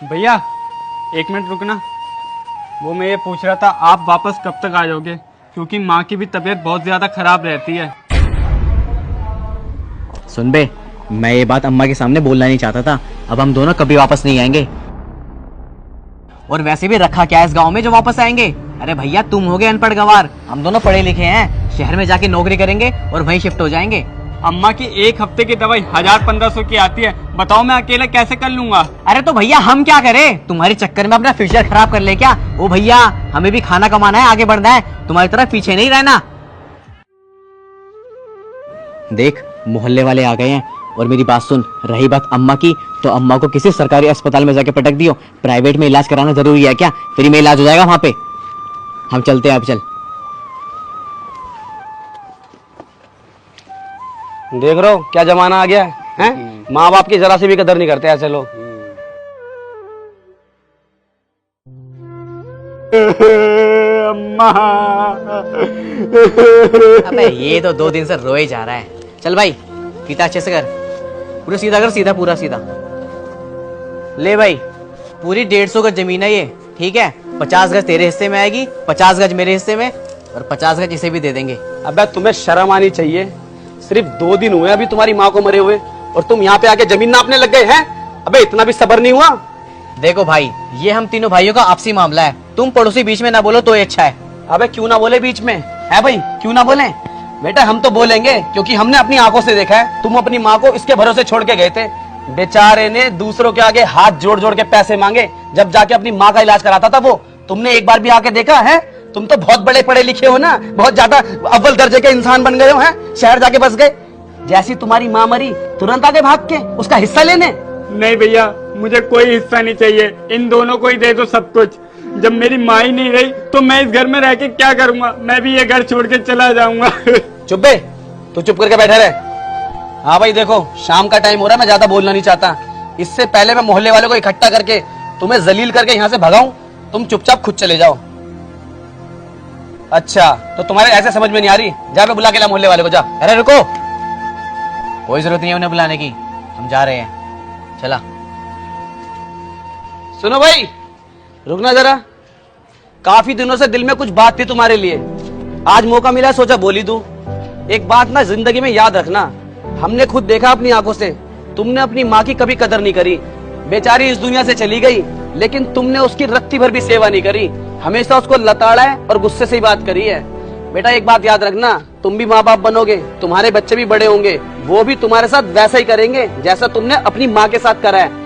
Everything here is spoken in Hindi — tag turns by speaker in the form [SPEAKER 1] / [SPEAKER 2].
[SPEAKER 1] भैया 1 मिनट रुकना। वो मैं ये पूछ रहा था आप वापस कब तक आ जाओगे, क्योंकि माँ की भी तबीयत बहुत ज़्यादा ख़राब रहती है।
[SPEAKER 2] सुन बे, मैं ये बात अम्मा के सामने बोलना नहीं चाहता था। अब हम दोनों कभी वापस नहीं आएंगे। और वैसे भी रखा क्या है इस गांव में जो वापस आएंगे। अरे भैया तुम हो गए अनपढ़ गवार, हम दोनों पढ़े लिखे हैं। शहर में जाके नौकरी करेंगे और वहीं शिफ्ट हो जाएंगे।
[SPEAKER 1] अम्मा की 1 हफ्ते की दवाई 1000-1500 की आती है, बताओ मैं अकेला कैसे कर लूंगा।
[SPEAKER 2] अरे तो भैया हम क्या करें, तुम्हारे चक्कर में अपना फ्यूचर खराब कर ले क्या। ओ भैया हमें भी खाना कमाना है, आगे बढ़ना है, तुम्हारी तरह पीछे नहीं रहना। देख मोहल्ले वाले आ गए हैं। और मेरी बात सुन, रही बात अम्मा की, तो अम्मा को किसी सरकारी अस्पताल में जाके पटक दियो। प्राइवेट में इलाज कराना जरूरी है क्या, फ्री में इलाज हो जाएगा वहां पे। हम चलते हैं, अब चल।
[SPEAKER 3] देख रहे हो क्या जमाना आ गया है? माँ बाप की जरा सी भी कदर नहीं करते ऐसे लोग।
[SPEAKER 1] अम्मा।
[SPEAKER 2] अबे ये तो 2 दिन से रोए जा रहा है। चल भाई पीता अच्छे से कर, पूरा सीधा कर, सीधा पूरा सीधा। ले भाई पूरी 150 गज जमीन है ये, ठीक है। 50 गज तेरे हिस्से में आएगी, 50 गज मेरे हिस्से में, और 50 गज इसे भी दे देंगे।
[SPEAKER 3] अबे तुम्हें शर्म आनी चाहिए। सिर्फ 2 दिन हुए अभी तुम्हारी माँ को मरे हुए और तुम यहाँ पे आके जमीन नापने लग गए हैं। अबे इतना भी सब्र नहीं हुआ?
[SPEAKER 2] देखो भाई ये हम तीनों भाइयों का आपसी मामला है, तुम पड़ोसी बीच में ना बोलो तो अच्छा है।
[SPEAKER 3] अबे क्यों ना बोले बीच में, है भाई क्यों ना बोले? बेटा हम तो बोलेंगे क्योंकि हमने अपनी आंखों से देखा है। तुम अपनी माँ को इसके भरोसे छोड़ के गए थे। बेचारे ने दूसरों के आगे हाथ जोड़ जोड़ के पैसे मांगे, जब जाके अपनी माँ का इलाज कराता था वो। तुमने एक बार भी आके देखा है? तुम तो बहुत बड़े पढ़े लिखे हो ना, बहुत ज्यादा अव्वल दर्जे के इंसान बन गए हो, हैं? शहर जाके बस गए। जैसी तुम्हारी माँ मरी तुरंत आगे भाग के उसका हिस्सा लेने।
[SPEAKER 1] नहीं भैया मुझे कोई हिस्सा नहीं चाहिए, इन दोनों को ही दे दो सब कुछ। जब मेरी माँ ही नहीं रही तो मैं इस घर में रह के क्या करूंगा, मैं भी ये घर छोड़ के चला जाऊंगा।
[SPEAKER 3] चुप बे, तू चुप करके बैठा रहे। हाँ भाई देखो शाम का टाइम हो रहा है, मैं ज्यादा बोलना नहीं चाहता। इससे पहले मैं मोहल्ले वालों को इकट्ठा करके तुम्हें जलील करके यहाँ से भगाऊं, तुम चुपचाप खुद चले जाओ। अच्छा तो तुम्हारे ऐसे समझ में नहीं आ रही, जा मैं बुला के ला मोहल्ले वाले को, जा।
[SPEAKER 2] अरे रुको, कोई जरूरत नहीं है उन्हें बुलाने की, हम जा रहे हैं, चला।
[SPEAKER 3] सुनो भाई रुकना जरा, काफी दिनों से दिल में कुछ बात थी तुम्हारे लिए, आज मौका मिला सोचा बोली दूं। एक बात ना जिंदगी में याद रखना, हमने खुद देखा अपनी आंखों से, तुमने अपनी माँ की कभी कदर नहीं करी। बेचारी इस दुनिया से चली गई, लेकिन तुमने उसकी रत्ती भर भी सेवा नहीं करी, हमेशा उसको लताड़ा है और गुस्से से ही बात करी है। बेटा एक बात याद रखना, तुम भी माँ बाप बनोगे, तुम्हारे बच्चे भी बड़े होंगे, वो भी तुम्हारे साथ वैसा ही करेंगे जैसा तुमने अपनी माँ के साथ करा है।